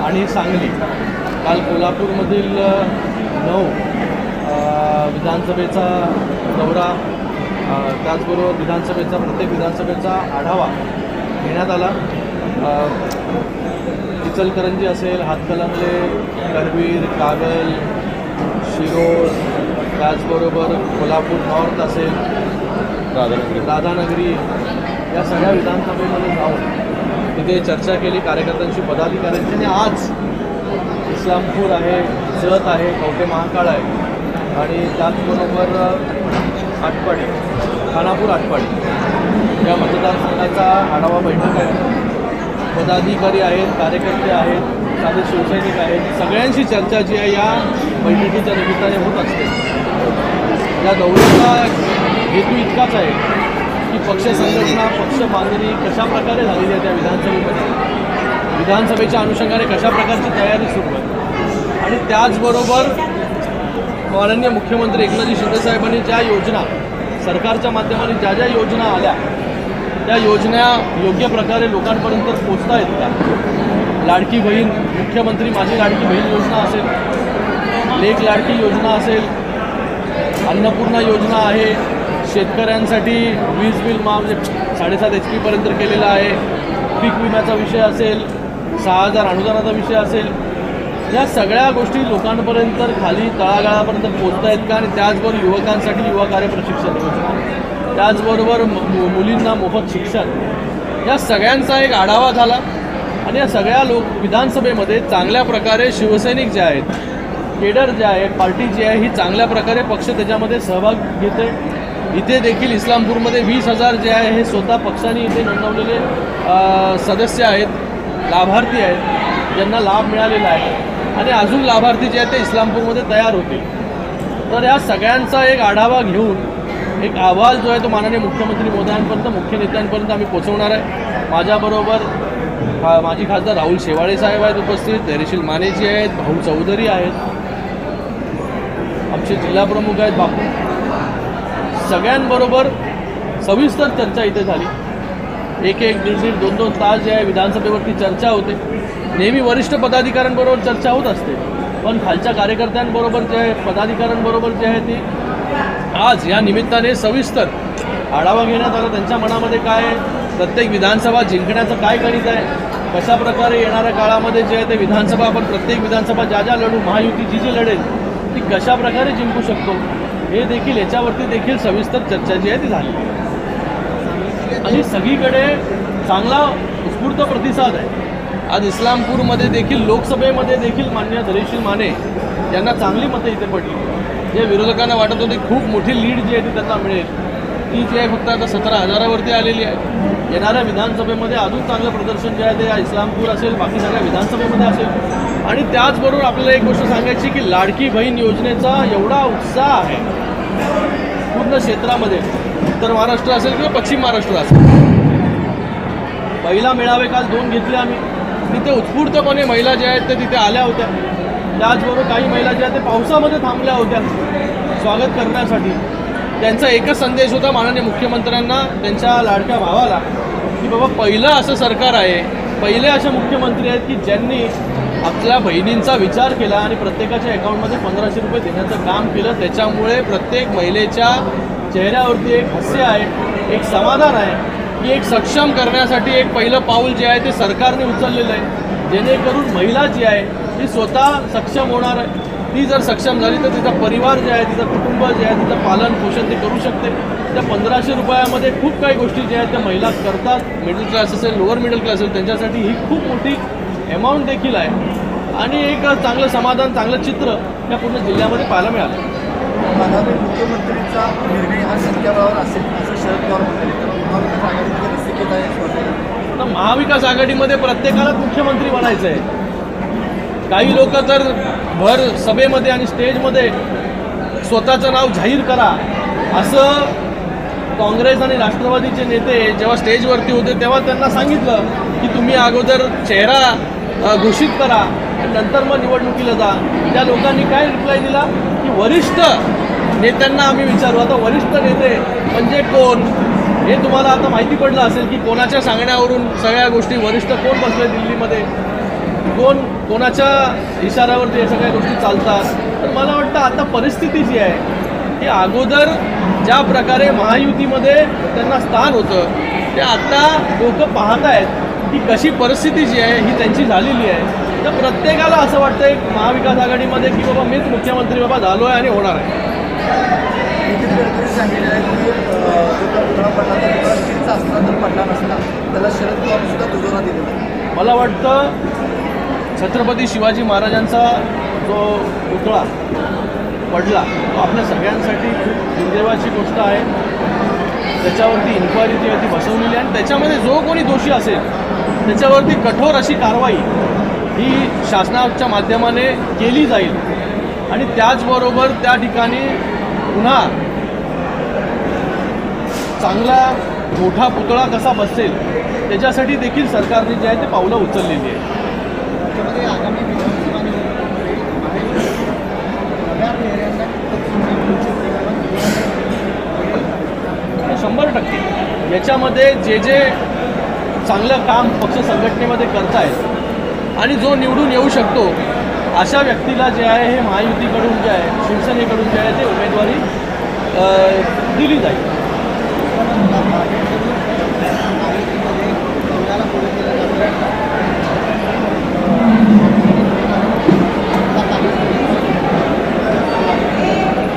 आणि सांगली. काल कोल्हापूरमधील 9 विधानसभेचा दौरा, त्याचबरोबर प्रत्येक विधानसभेचा आढावा घेण्यात आला. इचलकरंजी असेल, हातकणंगले, करवीर, कागल, शिरोळ, त्याचबरोबर कोल्हापूर नॉर्थ असेल, राधानगरी, या सगळ्या विधानसभेमध्ये जाऊन तिथे चर्चा केली कार्यकर्त्यांशी, पदाधिकाऱ्यांची. आणि आज इस्लामपूर आहे, जत आहे, कवठे महाकाळ आहे आणि त्याचबरोबर आटपाडी, खानापूर आटपाडी या मतदारसंघाचा आढावा बैठक आहे. पदाधिकारी आहेत, कार्यकर्ते आहेत, साधे शिवसैनिक आहेत, सगळ्यांशी चर्चा जी आहे या बैठकीच्या निमित्ताने होत असते. या दौऱ्याचा हेतू इतकाच आहे की पक्ष संघटना, पक्ष बांधणी कशा प्रकारे झालेली आहे त्या विधानसभेमध्ये, विधानसभेच्या अनुषंगाने कशा प्रकारची तयारी सुरू आहे. आणि त्याचबरोबर माननीय मुख्यमंत्री एकनाथजी शिंदेसाहेबांनी ज्या योजना सरकारच्या माध्यमाने ज्या योजना आल्या त्या योजना योग्य प्रकारे लोकांपर्यंत पोचता आहेत का. लाडकी बहीण, मुख्यमंत्री माझी लाडकी बहीण योजना असेल, लेक लाडकी योजना असेल, अन्नपूर्णा योजना आहे, शेतकऱ्यांसाठी वीज बिल माफ म्हणजे 7.5 HP केलेला आहे, पीक विम्याचा विषय असेल, 6,000 अनुदानाचा विषय असेल, या सगळ्या गोष्टी लोकांपर्यंत खाली तळागाळापर्यंत पोचत आहेत का. आणि त्याचबरोबर युवकांसाठी युवा कार्य प्रशिक्षण योजना, त्याचबरोबर मुलींना मोफत शिक्षण, या सगळ्यांचा एक आढावा झाला. आणि या सगळ्या विधानसभेमध्ये चांगल्या प्रकारे शिवसैनिक जे आहेत, केडर जे आहे, पार्टी जी आहे, ही चांगल्या प्रकारे पक्ष त्याच्यामध्ये सहभाग घेते. इथे देखील इस्लामपूरमध्ये 20,000 जे आहे हे स्वतः पक्षाने इथे नोंदवलेले सदस्य आहेत, लाभार्थी आहेत, ज्यांना लाभ मिळालेला आहे. आणि अजून लाभार्थी जे आहेत ते इस्लामपूरमध्ये तयार होतील. तर या सगळ्यांचा एक आढावा घेऊन एक अहवाल जो आहे तो माननीय मुख्यमंत्री महोदयांपर्यंत, मुख्य नेत्यांपर्यंत आम्ही पोचवणार आहे. माझ्याबरोबर माजी खासदार राहुल शेवाळे साहेब आहेत उपस्थित, धैर्यशील मानेजी आहेत, भाऊ चौधरी आहेत, आमचे जिल्हाप्रमुख आहेत बापू. सगळ्यांबरोबर सविस्तर चर्चा इथे झाली. 1-1, 1.5, 2-2 तास जे आहे विधानसभेवरती चर्चा होते. नेहमी वरिष्ठ पदाधिकाऱ्यांबरोबर चर्चा होत असते, पण खालच्या कार्यकर्त्यांबरोबर जे आहे, पदाधिकाऱ्यांबरोबर जे आहे ती आज या निमित्ताने सविस्तर आढावा घेण्यात आला. त्यांच्या मनामध्ये काय आहे, प्रत्येक विधानसभा जिंकण्याचं काय गणित आहे, कशा प्रकारे येणाऱ्या काळामध्ये जे आहे ते विधानसभा आपण प्रत्येक विधानसभा ज्या लढू, महायुती जी लढेल ती कशा प्रकारे जिंकू शकतो, हे देखील याच्यावरती देखील सविस्तर चर्चा जी आहे ती झाली. आणि सगळीकडे चांगला उत्स्फूर्त प्रतिसाद आहे. आज इस्लामपूरमध्ये देखील, लोकसभेमध्ये देखील माननीय धैर्यशील माने यांना चांगली मतं इथे पडली. जे विरोधकांना वाटत होती खूप मोठी लीड जी आहे ती त्यांना मिळेल, ती जी आहे फक्त आता 17,000वरती आलेली आहे. येणाऱ्या विधानसभेमध्ये अजून चांगलं प्रदर्शन जे आहे ते इस्लामपूर असेल, बाकी सगळ्या विधानसभेमध्ये असेल. आणि त्याचबरोबर आपल्याला एक गोष्ट सांगायची की लाडकी बहीण योजनेचा एवढा उत्साह आहे पूर्ण क्षेत्रामध्ये, उत्तर महाराष्ट्र असेल किंवा पश्चिम महाराष्ट्र असेल. महिला मेळावे काल 2 घेतले आम्ही. तिथे उत्स्फूर्तपणे महिला ज्या आहेत ते तिथे आल्या होत्या. त्याचबरोबर काही महिला ज्या आहेत ते पावसामध्ये थांबल्या होत्या स्वागत करण्यासाठी. त्यांचा एकच संदेश होता माननीय मुख्यमंत्र्यांना, त्यांच्या लाडक्या भावाला, की बाबा पहिलं असं सरकार आहे, पहिले असे मुख्यमंत्री आहेत की ज्यांनी आपल्या बहिणींचा विचार केला आणि प्रत्येकाच्या अकाउंटमध्ये 1500 रुपये देण्याचं काम केलं. त्याच्यामुळे प्रत्येक महिलेच्या चेहऱ्यावरती एक हास्य आहे, एक समाधान आहे की एक सक्षम करण्यासाठी एक पहिलं पाऊल जे आहे ते सरकारने उचललेलं आहे, जेणेकरून महिला जी आहे ती स्वतः सक्षम होणार आहे. ती जर सक्षम झाली तर तिचा परिवार जे आहे, तिचं कुटुंब जे आहे, तिचं पालन पोषण ते करू शकते. त्या 1500 रुपयामध्ये खूप काही गोष्टी ज्या आहेत त्या महिला करतात. मिडल क्लास असेल, लोअर मिडल क्लास असेल, त्यांच्यासाठी ही खूप मोठी अमाऊंट देखील आहे. आणि एक चांगलं समाधान, चांगलं चित्र या पूर्ण जिल्ह्यामध्ये पाहायला मिळालं. मुख्यमंत्रीचा निर्णय हा संख्याबळावर असेल असं शरद पवार म्हणाले. तर महाविकास आघाडीमध्ये प्रत्येकालाच मुख्यमंत्री बनायचं आहे. काही लोक तर भर सभेमध्ये आणि स्टेजमध्ये स्वतःचं नाव जाहीर करा असं काँग्रेस आणि राष्ट्रवादीचे नेते जेव्हा स्टेजवरती होते तेव्हा त्यांना सांगितलं की तुम्ही अगोदर चेहरा घोषित करा आणि नंतर मग निवडणुकीला जा. त्या लोकांनी काय रिप्लाय दिला की वरिष्ठ नेत्यांना आम्ही विचारू. आता वरिष्ठ नेते म्हणजे कोण हे तुम्हाला आता माहिती पडलं असेल की कोणाच्या सांगण्यावरून सगळ्या गोष्टी, वरिष्ठ कोण बसले दिल्लीमध्ये, कोण कोणाच्या इशाऱ्यावरती या सगळ्या गोष्टी चालतात. तर मला वाटतं आता परिस्थिती जी आहे की अगोदर ज्या प्रकारे महायुतीमध्ये त्यांना स्थान होतं ते आता लोक पाहत आहेत की कशी परिस्थिती जी आहे ही त्यांची झालेली आहे. तर प्रत्येकाला असं वाटतं एक महाविकास आघाडीमध्ये की बाबा मीच मुख्यमंत्री बाबा झालो आहे आणि होणार आहे. नितीन गडकरी सांगितलेलं आहे की जो पुतळा पडला तर पुतळा स्टीलचा असला तर पडला नसला त्याला शरद पवार सुद्धा दुजोरा दिलेला आहे. मला वाटतं छत्रपती शिवाजी महाराजांचा जो पुतळा पडला तो आपल्या सगळ्यांसाठी खूप दुर्दैवाची गोष्ट आहे. त्याच्यावरती इन्क्वायरी जी आहे ती बसवलेली आहे आणि त्याच्यामध्ये जो कोणी दोषी असेल त्याच्यावरती कठोर अशी कारवाई ही शासनाच्या माध्यमाने केली जाईल. आणि त्याचबरोबर त्या ठिकाणी पुन्हा चांगला मोठा पुतळा कसा बसेल त्याच्यासाठी देखील सरकारने जे आहे ते पावलं उचललेली आहे. त्याच्यामध्ये आगामी विधानसभा निवडणुकीमध्ये नव्या चेहऱ्यांना 100% याच्यामध्ये जे जे चांगलं काम पक्ष संघटनेमध्ये करतायत आणि जो निवडून येऊ शकतो अशा व्यक्तीला जे आहे हे महायुतीकडून जे आहे शिवसेनेकडून जे आहे ते उमेदवारी दिली जाईल.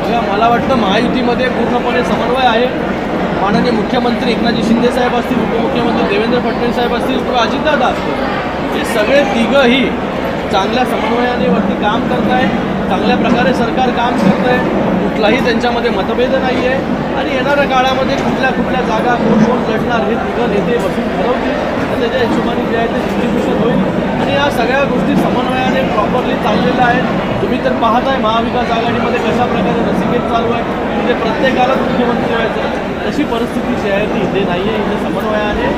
बघा मला वाटतं महायुतीमध्ये पूर्णपणे समन्वय आहे. माननीय मुख्यमंत्री एकनाथजी शिंदे साहेब असतील, उपमुख्यमंत्री देवेंद्र फडणवीस साहेब असतील किंवा अजितदादा असतील, हे सगळे तिघंही चांगल्या समन्वयाने वरती काम करत आहे. चांगल्या प्रकारे सरकार काम करत आहे. कुठलाही त्यांच्यामध्ये मतभेद नाही आहे आणि येणाऱ्या काळामध्ये कुठल्या कुठल्या जागा कोण कोण लढणार हे तिघं नेते बसून ठरवतील आणि त्याच्या हिशोबाने जे आहे ते डिस्ट्रीब्युशन होईल आणि या सगळ्या गोष्टी समन्वयाने प्रॉपरली चाललेल्या आहेत. तुम्ही तर पाहताय महाविकास आघाडीमध्ये कशा प्रकारे रसिकेत चालू आहे. म्हणजे प्रत्येकाला मुख्यमंत्री व्हायचं तशी परिस्थिती जी आहे ती इथे नाही आहे. इथे समन्वयाने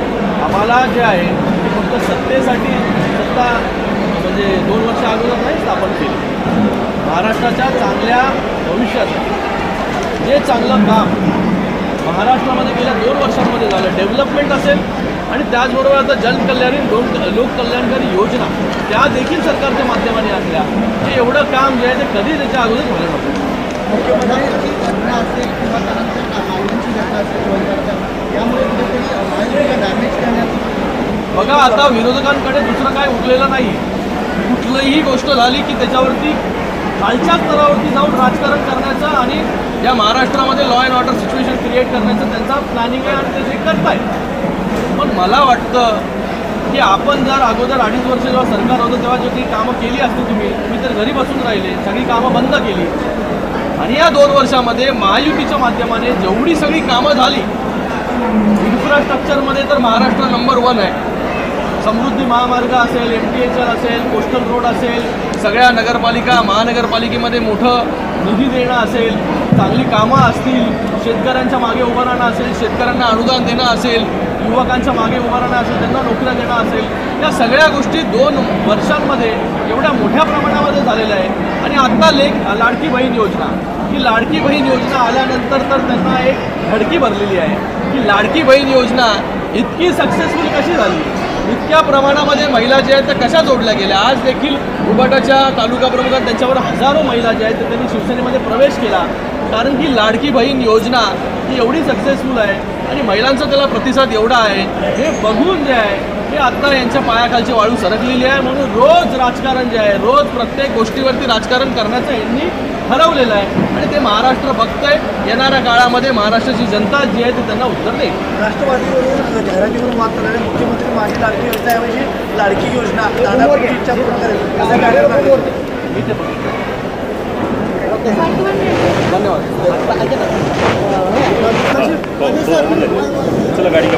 आम्हाला जे आहे ते फक्त सत्तेसाठी सत्ता म्हणजे 2 वर्ष अगोदर नाही स्थापन केली. महाराष्ट्राच्या चांगल्या भविष्यात जे चांगलं काम महाराष्ट्रामध्ये गेल्या 2 वर्षांमध्ये झालं, डेव्हलपमेंट असेल आणि त्याचबरोबर आता जलकल्याणी लोककल्याणकारी योजना त्या देखील सरकारच्या माध्यमाने आणल्या. हे एवढं काम जे आहे ते कधी त्याच्या अगोदर झालं नव्हतं. मुख्यमंत्र्यांची घटना असेल किंवा त्यानंतर मागण्यांची घटना असेल त्यामुळे कुठेतरी डॅमेज करण्याचं बघा आता विरोधकांकडे दुसरं काय उरलेलं नाही. कुठलीही गोष्ट झाली की त्याच्यावरती खालच्या स्तरावरती जाऊन राजकारण करण्याचं आणि या महाराष्ट्रामध्ये law and order situation create करण्याचं त्यांचा प्लॅनिंग आहे आणि ते जे करतायत. पण मला वाटतं की आपण जर अगोदर 2.5 वर्ष जेव्हा सरकार होतं तेव्हा जी काही कामं केली असती तुम्ही तर घरी बसून राहिले, सगळी कामं बंद केली आणि या 2 वर्षामध्ये महायुतीच्या माध्यमाने जेवढी सगळी कामं झाली इन्फ्रास्ट्रक्चरमध्ये तर महाराष्ट्र नंबर 1 आहे. समृद्धी महामार्ग असेल, MTHL असेल, कोस्टल रोड असेल, सगळ्या नगरपालिका महानगरपालिकेमध्ये मोठं निधी देणं असेल, चांगली कामं असतील, शेतकऱ्यांच्या मागे उभं राहणं असेल, शेतकऱ्यांना अनुदान देणं असेल, युवकांच्या मागे उभं राहणं असेल, त्यांना नोकऱ्या देणं असेल, या सगळ्या गोष्टी 2 वर्षांमध्ये एवढ्या मोठ्या प्रमाणामध्ये झालेल्या आहे. आणि आत्ता लाडकी बहीण योजना, ही लाडकी बहीण योजना आल्यानंतर तर त्यांना एक धडकी भरलेली आहे की लाडकी बहीण योजना इतकी सक्सेसफुल कशी झाली, इतक्या प्रमाणामध्ये महिला ज्या आहेत त्या कशा जोडल्या गेल्या. आज देखील उबाटाच्या तालुका प्रमुखात त्यांच्यावर हजारो महिला ज्या आहेत त्यांनी शिवसेनेमध्ये प्रवेश केला कारण की लाडकी बहीण योजना ही एवढी सक्सेसफुल आहे आणि महिलांचा त्याला प्रतिसाद एवढा आहे. हे बघून जे आहे हे आत्ता यांच्या पायाखालची वाळू सरकलेली आहे. म्हणून रोज राजकारण जे आहे, रोज प्रत्येक गोष्टीवरती राजकारण करण्याचं यांनी ठरवलेलं आहे आणि ते महाराष्ट्र बघतंय. येणाऱ्या काळामध्ये महाराष्ट्राची जनता जी आहे ती त्यांना उत्तर देईल. राष्ट्रवादीवरून जाहिरातीवरून मात करणारे मुख्यमंत्री माझी लाडकी योजनाऐवजी लाडकी योजना दादाची इच्छा पूर्ण करेल असं कार्यक्रम मी ते बघितलं. धन्यवाद. चला गाड़ी का